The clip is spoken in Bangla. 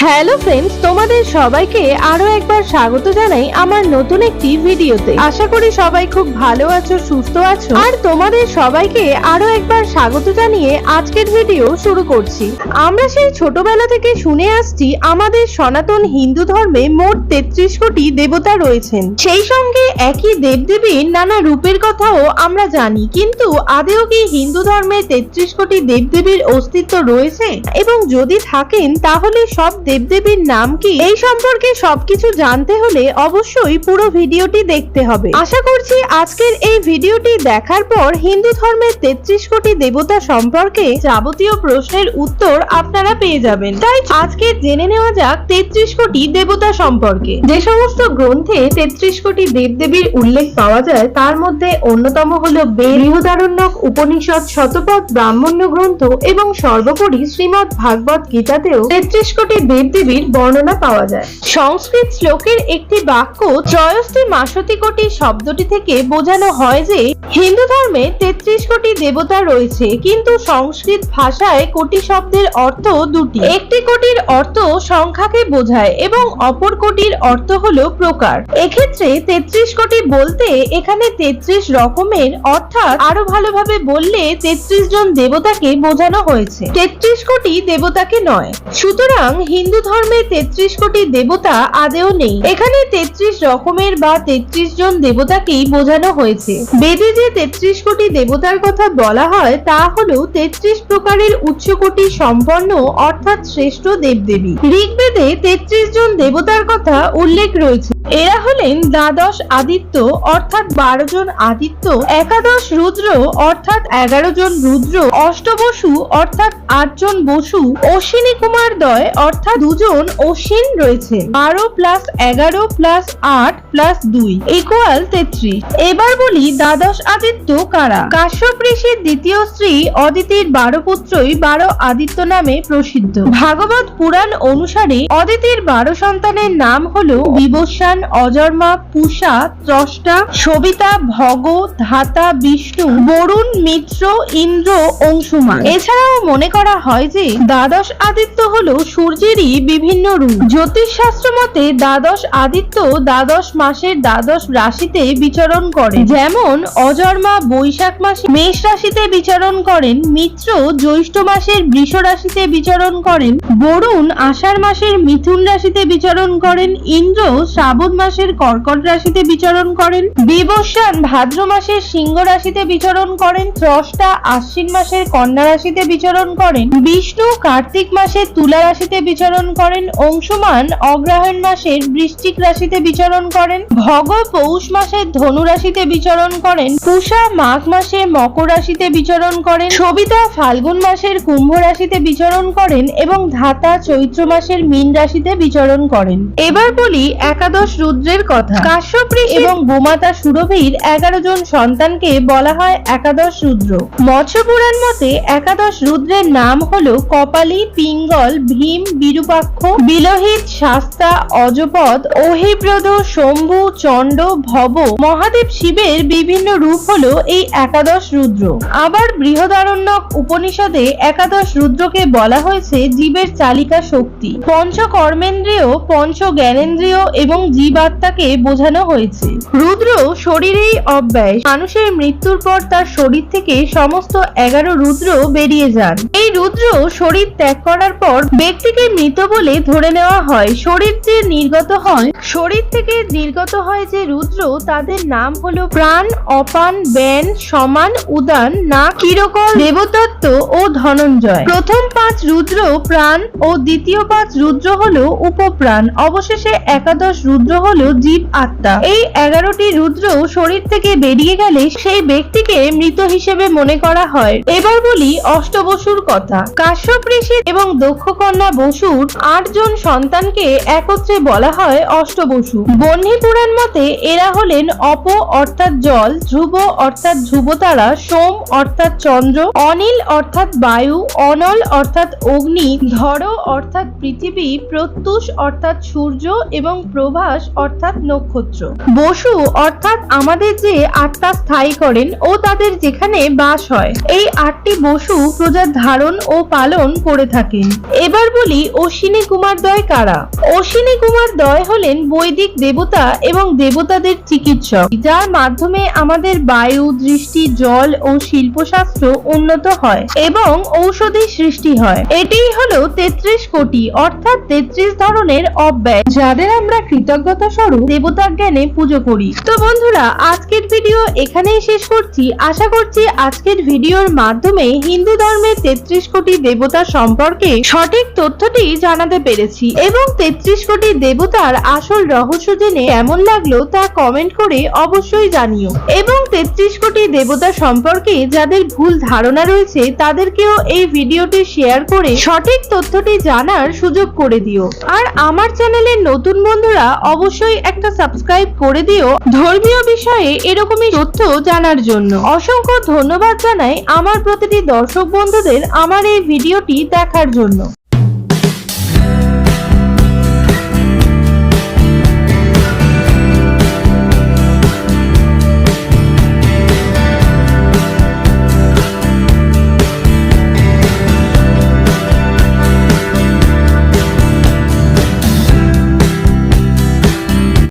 হ্যালো ফ্রেন্ডস, তোমাদের সবাইকে আরো একবার স্বাগত জানাই আমার নতুন একটি ভিডিওতে। আশা করি সবাই খুব ভালো আছো, সুস্থ আছো। আর তোমাদের সবাইকে আরো একবার স্বাগত জানিয়ে আজকের ভিডিও শুরু করছি। আমরা সেই ছোটবেলা থেকে শুনে আসছি আমাদের সনাতন হিন্দু ধর্মে মোট 33 কোটি দেবতা রয়েছেন। সেই সঙ্গে একই দেবদেবীর নানা রূপের কথাও আমরা জানি, কিন্তু আদেও কি হিন্দু ধর্মে 33 কোটি দেবদেবীর অস্তিত্ব রয়েছে? এবং যদি থাকেন তাহলে সব দেবদেবীর নাম কি? এই সম্পর্কে সবকিছু জানতে হলে অবশ্যই পুরো ভিডিওটি দেখতে হবে। আশা করছি আজকের এই ভিডিওটি দেখার পর হিন্দু ধর্মের 33 কোটি দেবতা সম্পর্কে যাবতীয় প্রশ্নের উত্তর আপনারা পেয়ে যাবেন। তাই আজকে জেনে নেওয়া যাক 33 কোটি দেবতা সম্পর্কে। যে সমস্ত গ্রন্থে 33 কোটি দেবদেবীর উল্লেখ পাওয়া যায় তার মধ্যে অন্যতম হলো বেদ, বৃহদারণ্যক, উপনিষদ, শতপথ, ব্রাহ্মণ্য গ্রন্থ এবং সর্বোপরি শ্রীমদ্ ভাগবত গীতাতেও 33 কোটি দেবদেবীর বর্ণনা পাওয়া যায়। সংস্কৃত শ্লোকের একটি বাক্য ত্রয়স্তি মাসতি কোটি শব্দটি থেকে বোঝানো হয় যে হিন্দু ধর্মে 33 কোটি দেবতা রয়েছে, কিন্তু সংস্কৃত ভাষায় কোটি শব্দের অর্থ দুটি। একটি কোটির অর্থ সংখ্যাকে বোঝায় এবং অপর কোটির অর্থ হলো প্রকার। এক্ষেত্রে 33 কোটি বলতে এখানে 33 রকমের, অর্থাৎ আরো ভালোভাবে বললে 33 জন দেবতাকে বোঝানো হয়েছে, 33 কোটি দেবতাকে নয়। সুতরাং হিন্দু ধর্মে 33 কোটি দেবতা আদেও নেই। এখানে 33 রকমের বা 33 জন দেবতাকেই বোঝানো হয়েছে। বেদে যে 33 কোটি দেবতার কথা বলা হয় তা হলো 33 প্রকারের উচ্চকোটি সম্পন্ন অর্থাৎ শ্রেষ্ঠ দেবদেবী। ঋগ্বেদে 33 জন দেবতার কথা উল্লেখ রয়েছে। এরা হলেন দ্বাদশ আদিত্য অর্থাৎ 12 জন আদিত্য, একাদশ রুদ্র অর্থাৎ 11 জন রুদ্র, অষ্টবসু অর্থাৎ 8 জন বসু, অশ্বিনী কুমার দ্বয় অর্থাৎ 2 জন অশ্বিন রয়েছে। 12 + 11 + 8 + 2 = 33। এবার বলি দ্বাদশ আদিত্য কারা। কাশ্যপ ঋষির দ্বিতীয় স্ত্রী অদিতির 12 পুত্রই 12 আদিত্য নামে প্রসিদ্ধ। ভাগবত পুরাণ অনুসারে অদিতির 12 সন্তানের নাম হলো বিবস্বান, অজর্মা, পূষা, ত্রষ্টা, সবিতা, ভগ, ধাতা, বিষ্ণু, বরুণ, মিত্র, ইন্দ্র, অংশুমান। এছাড়াও মনে করা হয় যে দ্বাদশ আদিত্য হলো সূর্যেরই বিভিন্ন রূপ। জ্যোতিষ শাস্ত্র মতে দ্বাদশ আদিত্য দ্বাদশ মাসের দ্বাদশ রাশিতে বিচরণ করে। যেমন অজর্মা বৈশাখ মাসে মেষ রাশিতে বিচরণ করেন, মিত্র জ্যৈষ্ঠ মাসের বৃষ রাশিতে বিচরণ করেন, বরুণ আষাঢ় মাসের মিথুন রাশিতে বিচরণ করেন, ইন্দ্র শ্রাবণ মাসের কর্কট রাশিতে বিচরণ করেন, বিবস্বান ভাদ্র মাসের সিংহ রাশিতে বিচরণ করেন, ত্রষ্টা আশ্বিন মাসের কন্যা রাশিতে বিচরণ করেন, বিষ্ণু কার্তিক মাসের তুলা রাশিতে বিচরণ করেন, অংশুমান অগ্রহায়ণ মাসের বৃশ্চিক রাশিতে বিচরণ করেন, ভগ পৌষ মাসের ধনু রাশিতে বিচরণ করেন, পূষা মাঘ মাসে মকর রাশিতে বিচরণ করেন, সবিতা ফাল্গুন মাসের কুম্ভ রাশিতে বিচরণ করেন এবং ধাতা চৈত্র মাসের মীন রাশিতে বিচরণ করেন। এবার বলি একাদশ রুদ্রের কথা। কাশ্যপ ঋষি এবং গোমাতা সুরভির 11 জন সন্তানকে বলা হয় একাদশ রুদ্র। মৎস্য পুরাণ মতে একাদশ রুদ্রের নাম হলো কপালী, পিঙ্গল, ভীম, বিরূপাক্ষ, বিলোহিত, শাস্তা, অজপদ, অহিব্রদ, শম্ভু, চণ্ড, ভব। মহাদেব শিবের বিভিন্ন রূপ হলো এই একাদশ রুদ্র। আবার বৃহদারণ্যক উপনিষদে একাদশ রুদ্রকে বলা হয়েছে জীবের চালিকা শক্তি। পঞ্চ কর্মেন্দ্রিয়, পঞ্চ জ্ঞানেন্দ্রিয় এবং জীবাত্মাকে বোঝানো হয়েছে। রুদ্র শরীরেই অব্যয়। মানুষের মৃত্যুর পর তার শরীর থেকে সমস্ত 11 রুদ্র বেরিয়ে যান। এই রুদ্র শরীর ত্যাগ করার পর ব্যক্তিকে মৃত বলে ধরে নেওয়া হয়। শরীর থেকে নির্গত হয় যে রুদ্র তাদের নাম হলো প্রাণ, অপান, ব্যান, সমান, উদান, নাক, কিরকল, দেবদত্ত ও ধনঞ্জয়। প্রথম 5 রুদ্র প্রাণ ও দ্বিতীয় 5 রুদ্র হলো উপপ্রাণ। অবশেষে একাদশ রুদ্র হলো জীব আত্মা। এই 11টি রুদ্র শরীর থেকে বেরিয়ে গেলে সেই ব্যক্তিকে মৃত হিসেবে মনে করা হয়। এবার বলি অষ্টবসুর কথা। কাশ্যপ ঋষি এবং দক্ষ কন্যা বসুর 8 জন সন্তানকে একত্রে বলা হয় অষ্টবসু। বহ্নি পুরাণ মতে এরা হলেন অপ অর্থাৎ জল, ধ্রুব অর্থাৎ ধ্রুবতারা, সোম অর্থাৎ চন্দ্র, অনিল অর্থাৎ বায়ু, অনল অর্থাৎ অগ্নি, ধর অর্থাৎ পৃথিবী, প্রত্যুষ অর্থাৎ সূর্য এবং প্রভাস অর্থাৎ নক্ষত্র। বসু অর্থাৎ আমাদের যে আত্মা স্থায়ী করেন ও তাদের যেখানে বাস হয়। এই 8টি বসু প্রজার ধারণ ও পালন করে থাকেন। এবার বলি অশ্বিনী কুমার দয় কারা? অশ্বিনী কুমার দয় হলেন বৈদিক দেবতা এবং দেবতাদের চিকিৎসক, যার মাধ্যমে আমাদের বায়ু, দৃষ্টি, জল ও শিল্পশাস্ত্র উন্নত হয় এবং ঔষধি সৃষ্টি হয়। এটিই হলো 33 কোটি অর্থাৎ 33 ধরনের অব্যয়, যাদের আমরা কৃতজ্ঞতা স্বরূপ দেবতা জ্ঞানে পুজো করি। তো বন্ধুরা, আজকের ভিডিও এখানেই শেষ করছি। আশা করছি আজকের ভিডিওর মাধ্যমে হিন্দু ধর্মের 33 কোটি দেবতা সম্পর্কে সঠিক তথ্যটি জানাতে পেরেছি এবং 33 কোটি দেবতার আসল রহস্য জেনে কেমন লাগলো তা কমেন্ট করে অবশ্যই জানিও এবং 33 কোটি দেবতা সম্পর্কে যাদের ভুল ধারণা রয়েছে তাদেরকেও এই ভিডিওটি শেয়ার করে সঠিক তথ্যটি জানার সুযোগ করে দিও। আর আমার চ্যানেলের নতুন বন্ধুরা অবশ্যই একটা সাবস্ক্রাইব করে দিও ধর্মীয় বিষয়ে এরকমই তথ্য জানার জন্য। অসংখ্য ধন্যবাদ জানাই আমার প্রতিটি দর্শক বন্ধুদের আমার এই ভিডিওটি দেখার জন্য।